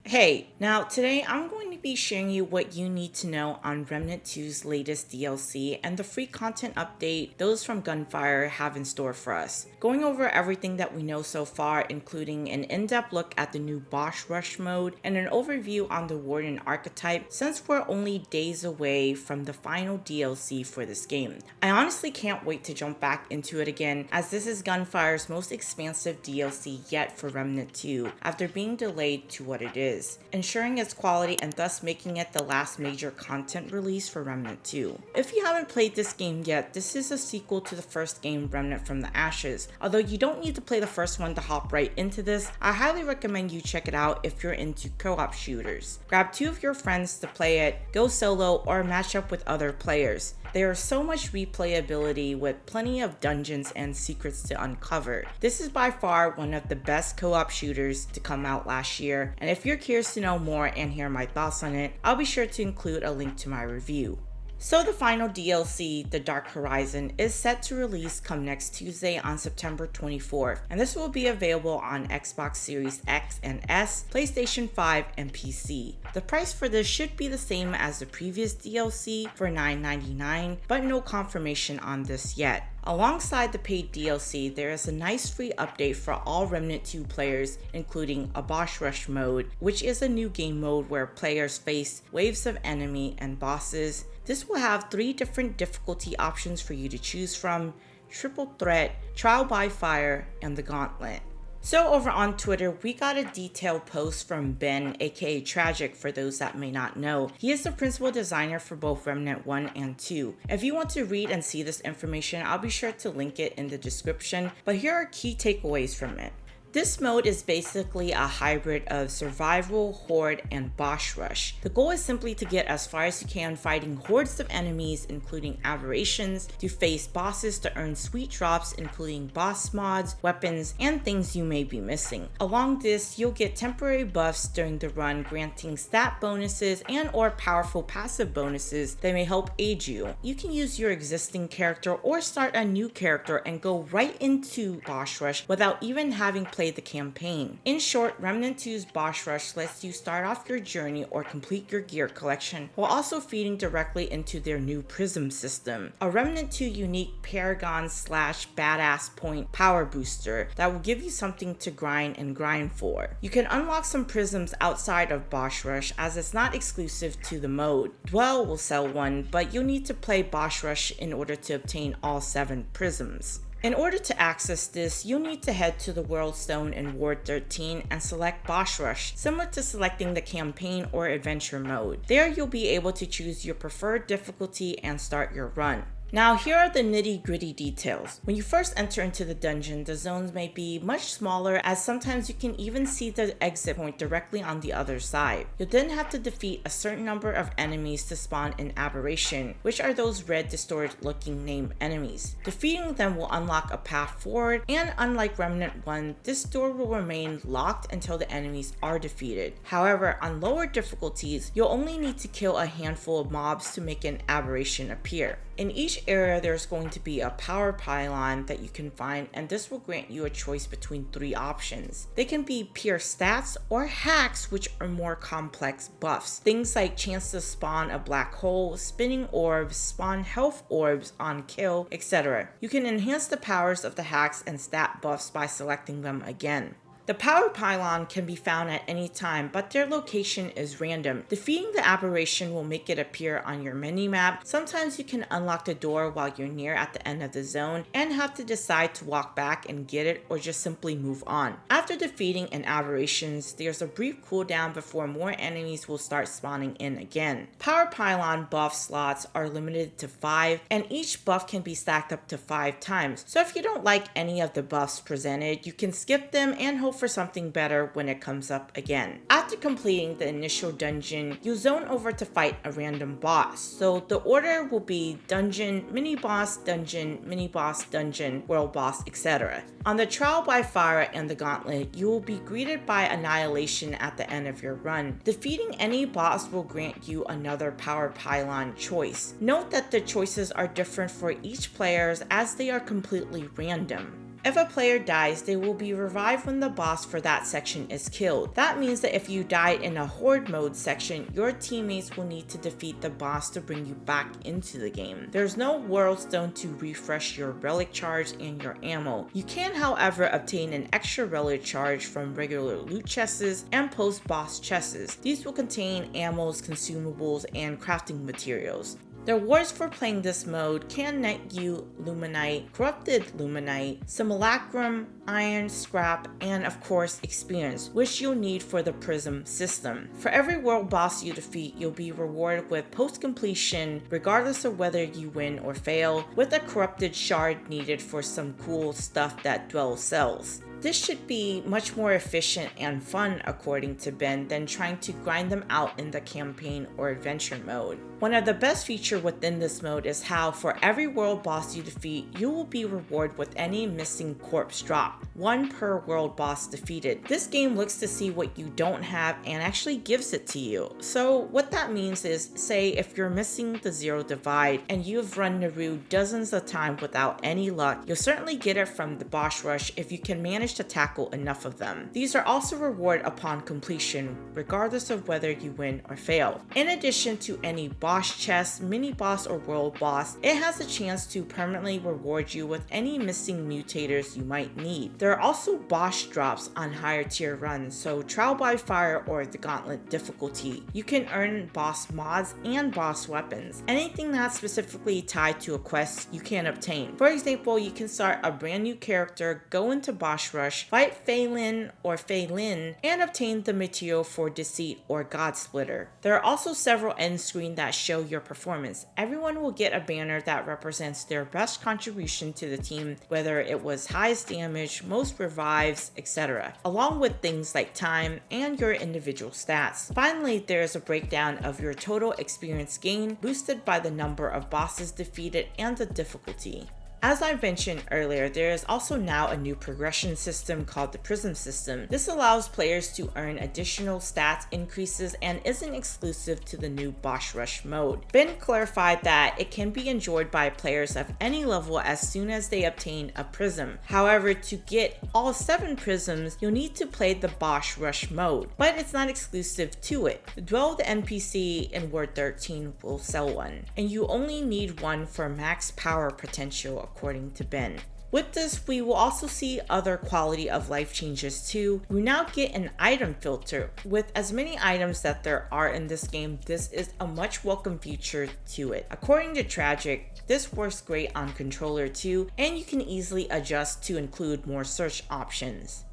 Hey, now today I'm going to be sharing you what you need to know on Remnant 2's latest DLC and the free content update those from Gunfire have in store for us. Going over everything that we know so far, including an in-depth look at the new boss rush mode and an overview on the Warden Archetype, since we're only days away from the final DLC for this game. I honestly can't wait to jump back into it again, as this is Gunfire's most expansive DLC yet for Remnant 2 after being delayed to what it is, ensuring its quality and thus making it the last major content release for Remnant 2. If you haven't played this game yet, this is a sequel to the first game, Remnant from the Ashes. Although you don't need to play the first one to hop right into this, I highly recommend you check it out if you're into co-op shooters. Grab 2 of your friends to play it, go solo, or match up with other players. There is so much replayability with plenty of dungeons and secrets to uncover. This is by far one of the best co-op shooters to come out last year, and if you're curious to know more and hear my thoughts on it, I'll be sure to include a link to my review. So the final DLC, The Dark Horizon, is set to release come next Tuesday on September 24th, and this will be available on Xbox Series X and S, PlayStation 5, and PC. The price for this should be the same as the previous DLC for $9.99, but no confirmation on this yet. Alongside the paid DLC, there is a nice free update for all Remnant 2 players, including a boss rush mode, which is a new game mode where players face waves of enemy and bosses. This will have 3 different difficulty options for you to choose from: Triple Threat, Trial by Fire, and the Gauntlet. So over on Twitter, we got a detailed post from Ben, aka Tragic for those that may not know. He is the principal designer for both Remnant 1 and 2. If you want to read and see this information, I'll be sure to link it in the description, but here are key takeaways from it. This mode is basically a hybrid of survival, horde, and boss rush. The goal is simply to get as far as you can fighting hordes of enemies, including aberrations, to face bosses to earn sweet drops, including boss mods, weapons, and things you may be missing. Along this, you'll get temporary buffs during the run, granting stat bonuses and or powerful passive bonuses that may help aid you. You can use your existing character or start a new character and go right into boss rush without even having played the campaign. In short, Remnant 2's boss rush lets you start off your journey or complete your gear collection while also feeding directly into their new PRISM system, a Remnant 2 unique Paragon/badass point power booster that will give you something to grind for. You can unlock some prisms outside of boss rush, as it's not exclusive to the mode. Dwell will sell one, but you'll need to play boss rush in order to obtain all 7 prisms. In order to access this, you'll need to head to the World Stone in Ward 13 and select Boss Rush, similar to selecting the campaign or adventure mode. There you'll be able to choose your preferred difficulty and start your run. Now here are the nitty-gritty details. When you first enter into the dungeon, the zones may be much smaller, as sometimes you can even see the exit point directly on the other side. You'll then have to defeat a certain number of enemies to spawn an aberration, which are those red distorted looking named enemies. Defeating them will unlock a path forward, and unlike Remnant 1, this door will remain locked until the enemies are defeated. However, on lower difficulties, you'll only need to kill a handful of mobs to make an aberration appear. In each area, there's going to be a power pylon that you can find, and this will grant you a choice between 3 options. They can be pure stats or hacks, which are more complex buffs. Things like chance to spawn a black hole, spinning orbs, spawn health orbs on kill, etc. You can enhance the powers of the hacks and stat buffs by selecting them again. The power pylon can be found at any time, but their location is random. Defeating the aberration will make it appear on your mini-map. Sometimes you can unlock the door while you're near at the end of the zone and have to decide to walk back and get it or just simply move on. After defeating an aberrations, there's a brief cooldown before more enemies will start spawning in again. Power pylon buff slots are limited to 5, and each buff can be stacked up to 5 times. So if you don't like any of the buffs presented, you can skip them and hope for something better when it comes up again. After completing the initial dungeon, you zone over to fight a random boss. So the order will be dungeon, mini-boss, dungeon, mini-boss, dungeon, world boss, etc. On the Trial by Fire and the Gauntlet, you will be greeted by annihilation at the end of your run. Defeating any boss will grant you another power pylon choice. Note that the choices are different for each player as they are completely random. If a player dies, they will be revived when the boss for that section is killed. That means that if you died in a horde mode section, your teammates will need to defeat the boss to bring you back into the game. There's no world stone to refresh your relic charge and your ammo. You can, however, obtain an extra relic charge from regular loot chests and post-boss chests. These will contain ammos, consumables, and crafting materials. The rewards for playing this mode can net you Luminite, Corrupted Luminite, Simulacrum, Iron, Scrap, and of course experience, which you'll need for the PRISM system. For every world boss you defeat, you'll be rewarded with post-completion, regardless of whether you win or fail, with a corrupted shard needed for some cool stuff that Dwell sells. This should be much more efficient and fun, according to Ben, than trying to grind them out in the campaign or adventure mode. One of the best features within this mode is how for every world boss you defeat, you will be rewarded with any missing corpse drop, one per world boss defeated. This game looks to see what you don't have and actually gives it to you. So what that means is, say if you're missing the Zero Divide and you've run Naru dozens of times without any luck, you'll certainly get it from the boss rush if you can manage to tackle enough of them. These are also rewarded upon completion, regardless of whether you win or fail. In addition to any boss chest, mini boss, or world boss, it has a chance to permanently reward you with any missing mutators you might need. There are also boss drops on higher tier runs, so Trial by Fire or the Gauntlet difficulty. You can earn boss mods and boss weapons. Anything that's specifically tied to a quest you can obtain. For example, you can start a brand new character, go into boss rush, fight Phelan or Phelan, and obtain the material for Deceit or God Splitter. There are also several end screens that show your performance. Everyone will get a banner that represents their best contribution to the team, whether it was highest damage, most revives, etc., along with things like time and your individual stats. Finally, there is a breakdown of your total experience gain, boosted by the number of bosses defeated and the difficulty. As I mentioned earlier, there is also now a new progression system called the PRISM system. This allows players to earn additional stats increases and isn't exclusive to the new boss rush mode. Ben clarified that it can be enjoyed by players of any level as soon as they obtain a prism. However, to get all 7 prisms, you'll need to play the boss rush mode, but it's not exclusive to it. Dwell the NPC in Word 13 will sell one, and you only need one for max power potential, according to Ben. With this, we will also see other quality of life changes too. We now get an item filter. With as many items that there are in this game, this is a much welcome feature to it. According to Tragic, this works great on controller too, and you can easily adjust to include more search options.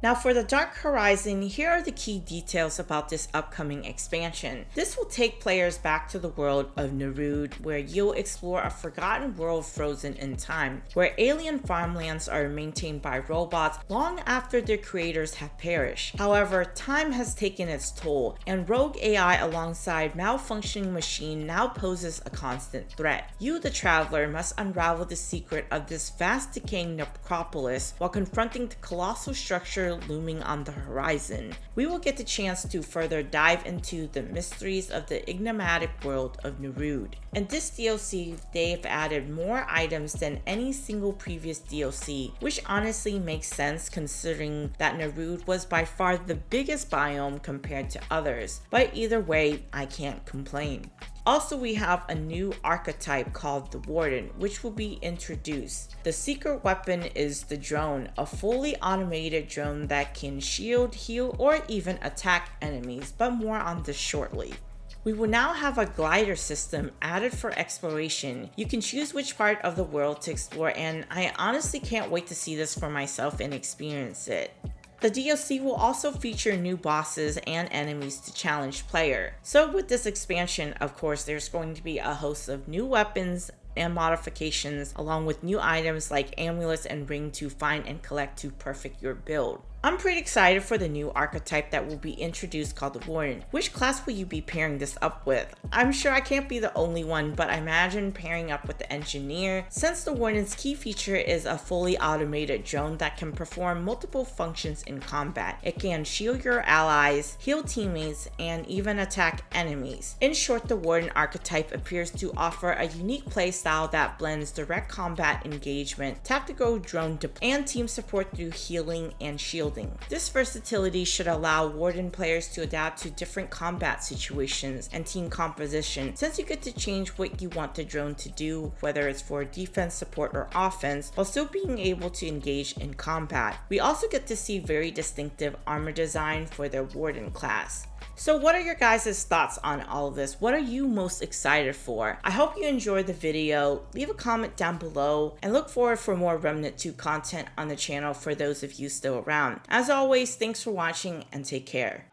Now for the Dark Horizon, here are the key details about this upcoming expansion. This will take players back to the world of Narud, where you'll explore a forgotten world frozen in time, where alien farmlands are maintained by robots long after their creators have perished. However, time has taken its toll, and rogue AI alongside malfunctioning machine now poses a constant threat. You, the traveler, must unravel the secret of this vast decaying necropolis while confronting the colossal structure looming on the horizon. We will get the chance to further dive into the mysteries of the enigmatic world of Narud. In this DLC, they've added more items than any single previous DLC, which honestly makes sense considering that Narud was by far the biggest biome compared to others. But either way, I can't complain. Also, we have a new archetype called the Warden, which will be introduced. The secret weapon is the drone, a fully automated drone that can shield, heal, or even attack enemies, but more on this shortly. We will now have a glider system added for exploration. You can choose which part of the world to explore, and I honestly can't wait to see this for myself and experience it. The DLC will also feature new bosses and enemies to challenge player. So with this expansion, of course, there's going to be a host of new weapons and modifications, along with new items like amulets and ring to find and collect to perfect your build. I'm pretty excited for the new archetype that will be introduced called the Warden. Which class will you be pairing this up with? I'm sure I can't be the only one, but I imagine pairing up with the Engineer, since the Warden's key feature is a fully automated drone that can perform multiple functions in combat. It can shield your allies, heal teammates, and even attack enemies. In short, the Warden archetype appears to offer a unique playstyle that blends direct combat engagement, tactical drone and team support through healing and shielding. This versatility should allow Warden players to adapt to different combat situations and team composition, since you get to change what you want the drone to do, whether it's for defense, support, or offense, while still being able to engage in combat. We also get to see very distinctive armor design for their Warden class. So what are your guys' thoughts on all of this? What are you most excited for? I hope you enjoyed the video. Leave a comment down below and look forward for more Remnant 2 content on the channel for those of you still around. As always, thanks for watching and take care.